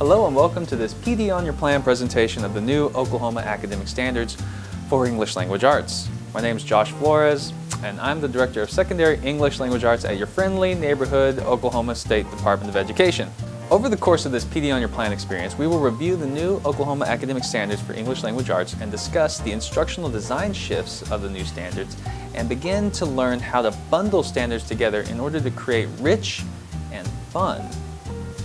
Hello and welcome to this PD on Your Plan presentation of the new Oklahoma Academic Standards for English Language Arts. My name is Josh Flores and I'm the Director of Secondary English Language Arts at your friendly neighborhood Oklahoma State Department of Education. Over the course of this PD on Your Plan experience, we will review the new Oklahoma Academic Standards for English Language Arts and discuss the instructional design shifts of the new standards and begin to learn how to bundle standards together in order to create rich and fun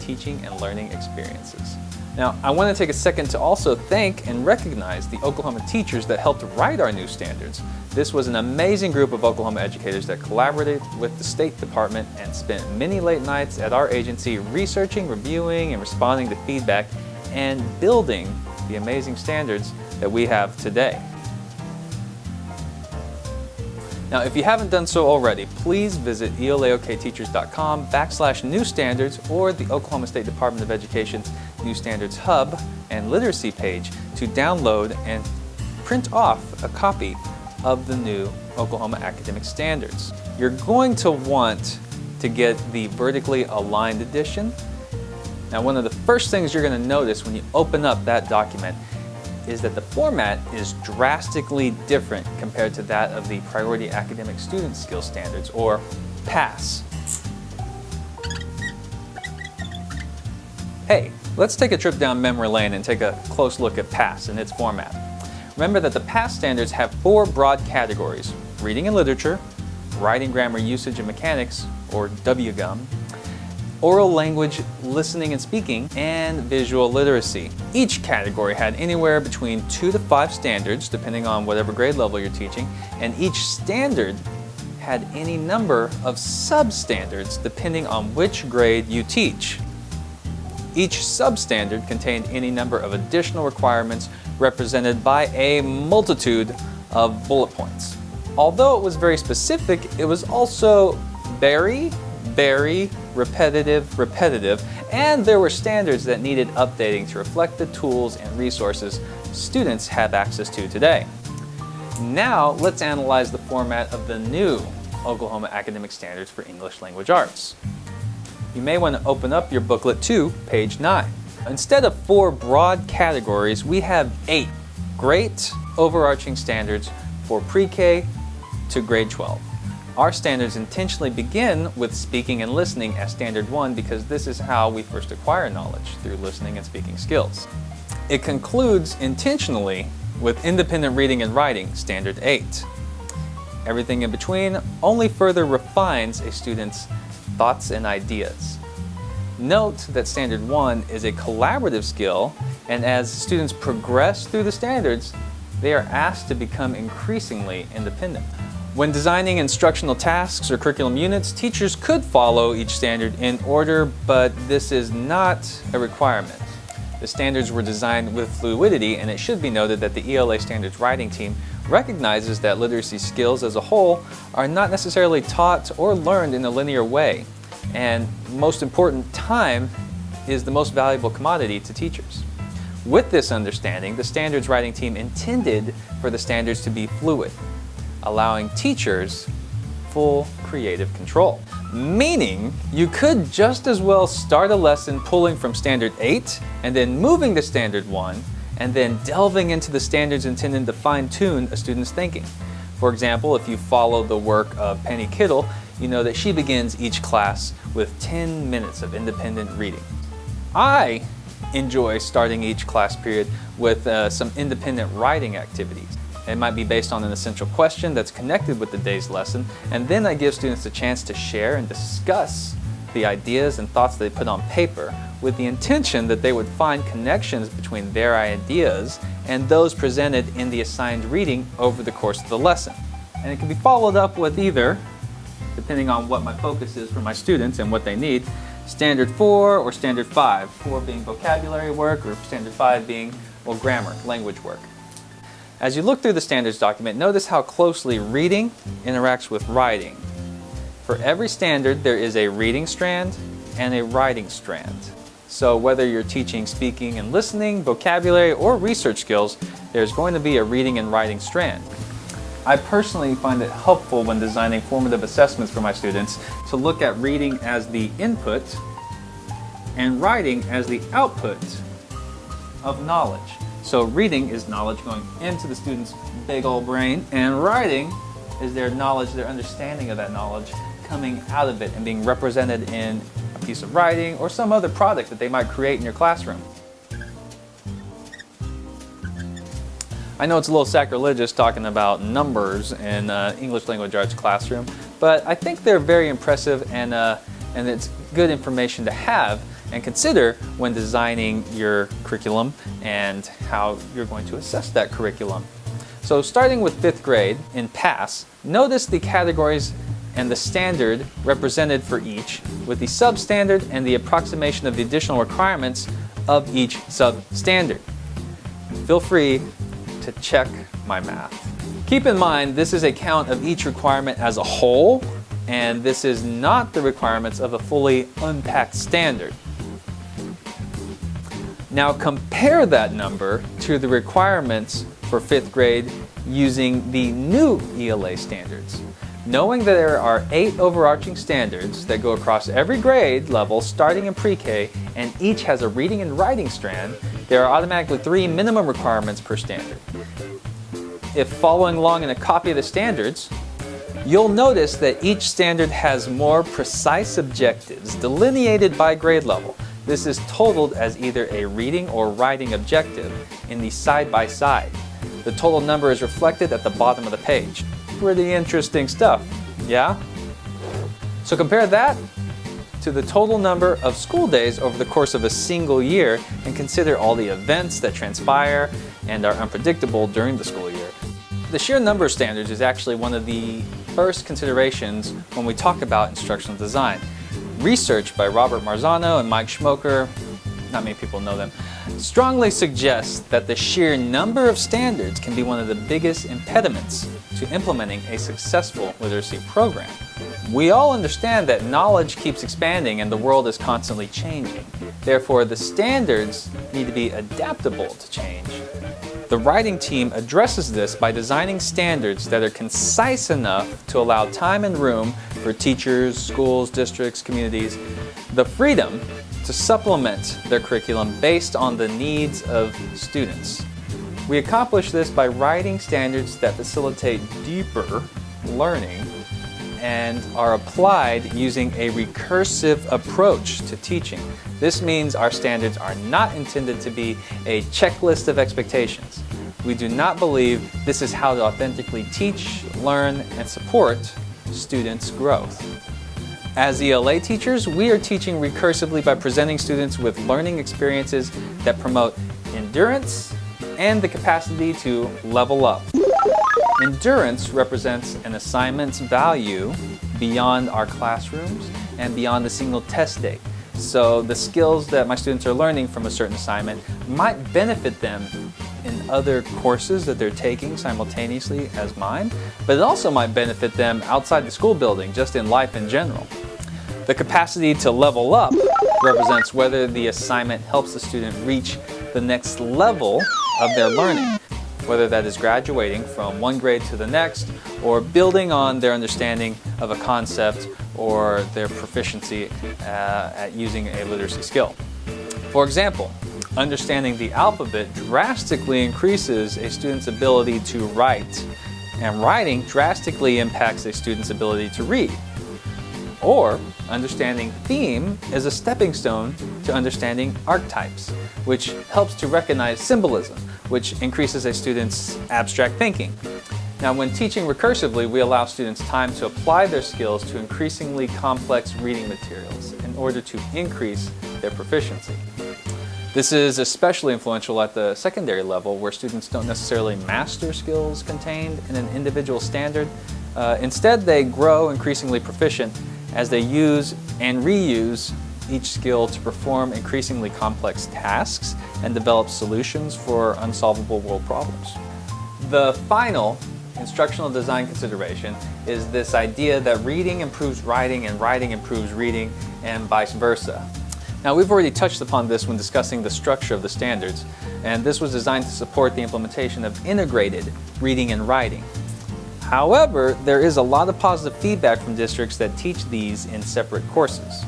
teaching and learning experiences. Now, I want to take a second to also thank and recognize the Oklahoma teachers that helped write our new standards. This was an amazing group of Oklahoma educators that collaborated with the State Department and spent many late nights at our agency researching, reviewing, and responding to feedback and building the amazing standards that we have today. Now, if you haven't done so already, please visit elaokteachers.com/new standards or the Oklahoma State Department of Education's New Standards Hub and Literacy page to download and print off a copy of the new Oklahoma Academic Standards. You're going to want to get the vertically aligned edition. Now, one of the first things you're going to notice when you open up that document is that the format is drastically different compared to that of the Priority Academic Student Skills Standards, or PASS. Hey, let's take a trip down memory lane and take a close look at PASS and its format. Remember that the PASS standards have four broad categories: reading and literature, writing, grammar, usage, and mechanics, or WGUM, oral language, listening and speaking, and visual literacy. Each category had anywhere between 2 to 5 standards, depending on whatever grade level you're teaching, and each standard had any number of substandards, depending on which grade you teach. Each substandard contained any number of additional requirements represented by a multitude of bullet points. Although it was very specific, it was also very repetitive, and there were standards that needed updating to reflect the tools and resources students have access to today. Now, let's analyze the format of the new Oklahoma Academic Standards for English Language Arts. You may want to open up your booklet to page 9. Instead of 4 broad categories, we have 8 great overarching standards for pre-K to grade 12. Our standards intentionally begin with speaking and listening as standard 1 because this is how we first acquire knowledge, through listening and speaking skills. It concludes intentionally with independent reading and writing, standard 8. Everything in between only further refines a student's thoughts and ideas. Note that standard 1 is a collaborative skill, and as students progress through the standards, they are asked to become increasingly independent. When designing instructional tasks or curriculum units, teachers could follow each standard in order, but this is not a requirement. The standards were designed with fluidity, and it should be noted that the ELA standards writing team recognizes that literacy skills as a whole are not necessarily taught or learned in a linear way, and most important, time is the most valuable commodity to teachers. With this understanding, the standards writing team intended for the standards to be fluid, allowing teachers full creative control. Meaning, you could just as well start a lesson pulling from standard 8 and then moving to standard 1 and then delving into the standards intended to fine-tune a student's thinking. For example, if you follow the work of Penny Kittle, you know that she begins each class with 10 minutes of independent reading. I enjoy starting each class period with some independent writing activities. It might be based on an essential question that's connected with the day's lesson, and then I give students a chance to share and discuss the ideas and thoughts they put on paper with the intention that they would find connections between their ideas and those presented in the assigned reading over the course of the lesson. And it can be followed up with either, depending on what my focus is for my students and what they need, standard 4 or standard 5, 4 being vocabulary work or standard 5 being, well, grammar, language work. As you look through the standards document, notice how closely reading interacts with writing. For every standard, there is a reading strand and a writing strand. So whether you're teaching speaking and listening, vocabulary, or research skills, there's going to be a reading and writing strand. I personally find it helpful when designing formative assessments for my students to look at reading as the input and writing as the output of knowledge. So reading is knowledge going into the student's big old brain, and writing is their knowledge, their understanding of that knowledge coming out of it and being represented in a piece of writing or some other product that they might create in your classroom. I know it's a little sacrilegious talking about numbers in English language arts classroom, but I think they're very impressive, and it's good information to have and consider when designing your curriculum and how you're going to assess that curriculum. So starting with 5th grade in PASS, notice the categories and the standard represented for each, with the substandard and the approximation of the additional requirements of each substandard. Feel free to check my math. Keep in mind, this is a count of each requirement as a whole, and this is not the requirements of a fully unpacked standard. Now compare that number to the requirements for 5th grade using the new ELA standards. Knowing that there are 8 overarching standards that go across every grade level starting in pre-K, and each has a reading and writing strand, there are automatically 3 minimum requirements per standard. If following along in a copy of the standards, you'll notice that each standard has more precise objectives delineated by grade level. This is totaled as either a reading or writing objective in the side-by-side. The total number is reflected at the bottom of the page. Pretty interesting stuff, yeah? So compare that to the total number of school days over the course of a single year, and consider all the events that transpire and are unpredictable during the school year. The sheer number of standards is actually one of the first considerations when we talk about instructional design. Research by Robert Marzano and Mike Schmoker, not many people know them, strongly suggests that the sheer number of standards can be one of the biggest impediments to implementing a successful literacy program. We all understand that knowledge keeps expanding and the world is constantly changing. Therefore, the standards need to be adaptable to change. The writing team addresses this by designing standards that are concise enough to allow time and room for teachers, schools, districts, communities, the freedom to supplement their curriculum based on the needs of students. We accomplish this by writing standards that facilitate deeper learning and are applied using a recursive approach to teaching. This means our standards are not intended to be a checklist of expectations. We do not believe this is how to authentically teach, learn, and support students' growth. As ELA teachers, we are teaching recursively by presenting students with learning experiences that promote endurance and the capacity to level up. Endurance represents an assignment's value beyond our classrooms and beyond a single test day. So the skills that my students are learning from a certain assignment might benefit them in other courses that they're taking simultaneously as mine, but it also might benefit them outside the school building, just in life in general. The capacity to level up represents whether the assignment helps the student reach the next level of their learning, whether that is graduating from one grade to the next or building on their understanding of a concept or their proficiency at using a literacy skill. For example, understanding the alphabet drastically increases a student's ability to write, and writing drastically impacts a student's ability to read. Or, understanding theme is a stepping stone to understanding archetypes, which helps to recognize symbolism, which increases a student's abstract thinking. Now, when teaching recursively, we allow students time to apply their skills to increasingly complex reading materials in order to increase their proficiency. This is especially influential at the secondary level, where students don't necessarily master skills contained in an individual standard. Instead, they grow increasingly proficient as they use and reuse each skill to perform increasingly complex tasks and develop solutions for unsolvable world problems. The final instructional design consideration is this idea that reading improves writing and writing improves reading, and vice versa. Now, we've already touched upon this when discussing the structure of the standards, and this was designed to support the implementation of integrated reading and writing. However, there is a lot of positive feedback from districts that teach these in separate courses.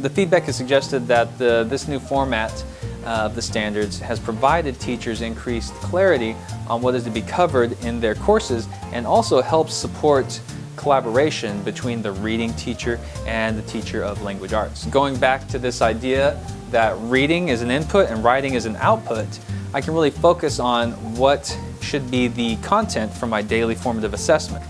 The feedback has suggested that this new format of the standards has provided teachers increased clarity on what is to be covered in their courses, and also helps support collaboration between the reading teacher and the teacher of language arts. Going back to this idea that reading is an input and writing is an output, I can really focus on what should be the content for my daily formative assessment.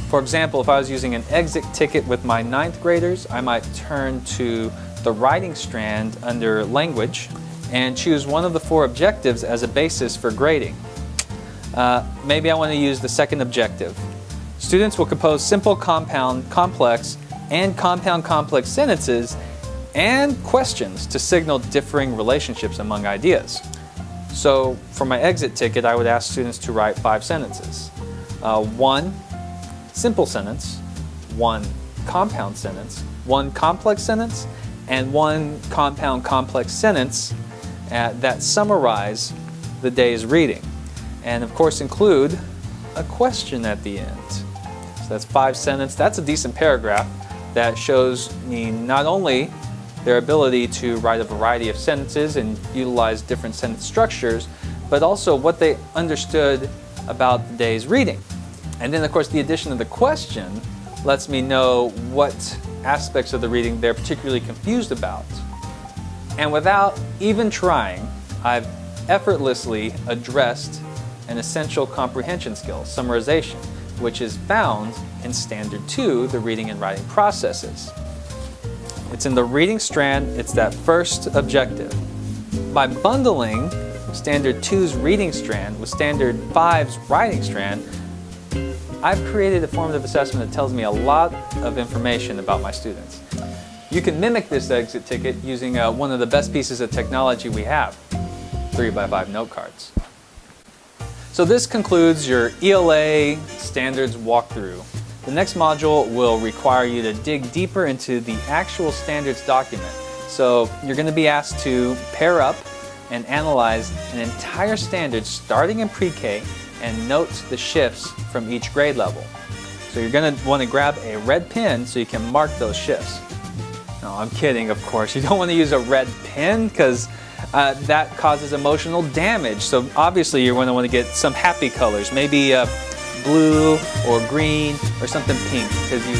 For example, if I was using an exit ticket with my 9th graders, I might turn to the writing strand under language and choose one of the 4 objectives as a basis for grading. Maybe I want to use the second objective. Students will compose simple compound complex and compound complex sentences and questions to signal differing relationships among ideas. So for my exit ticket, I would ask students to write 5 sentences. 1 simple sentence, 1 compound sentence, 1 complex sentence, and 1 compound complex sentence that summarize the day's reading. And of course include a question at the end. So that's 5 sentences. That's a decent paragraph that shows me not only their ability to write a variety of sentences and utilize different sentence structures, but also what they understood about the day's reading. And then of course the addition of the question lets me know what aspects of the reading they're particularly confused about. And without even trying, I've effortlessly addressed an essential comprehension skill, summarization, which is found in Standard 2, the reading and writing processes. It's in the reading strand, it's that first objective. By bundling Standard 2's reading strand with Standard 5's writing strand, I've created a formative assessment that tells me a lot of information about my students. You can mimic this exit ticket using one of the best pieces of technology we have, 3x5 note cards. So this concludes your ELA standards walkthrough. The next module will require you to dig deeper into the actual standards document. So you're going to be asked to pair up and analyze an entire standard starting in pre-K and note the shifts from each grade level. So you're going to want to grab a red pen so you can mark those shifts. No, I'm kidding, of course. You don't want to use a red pen because that causes emotional damage. So obviously you're going to want to get some happy colors, maybe blue or green or something pink, because you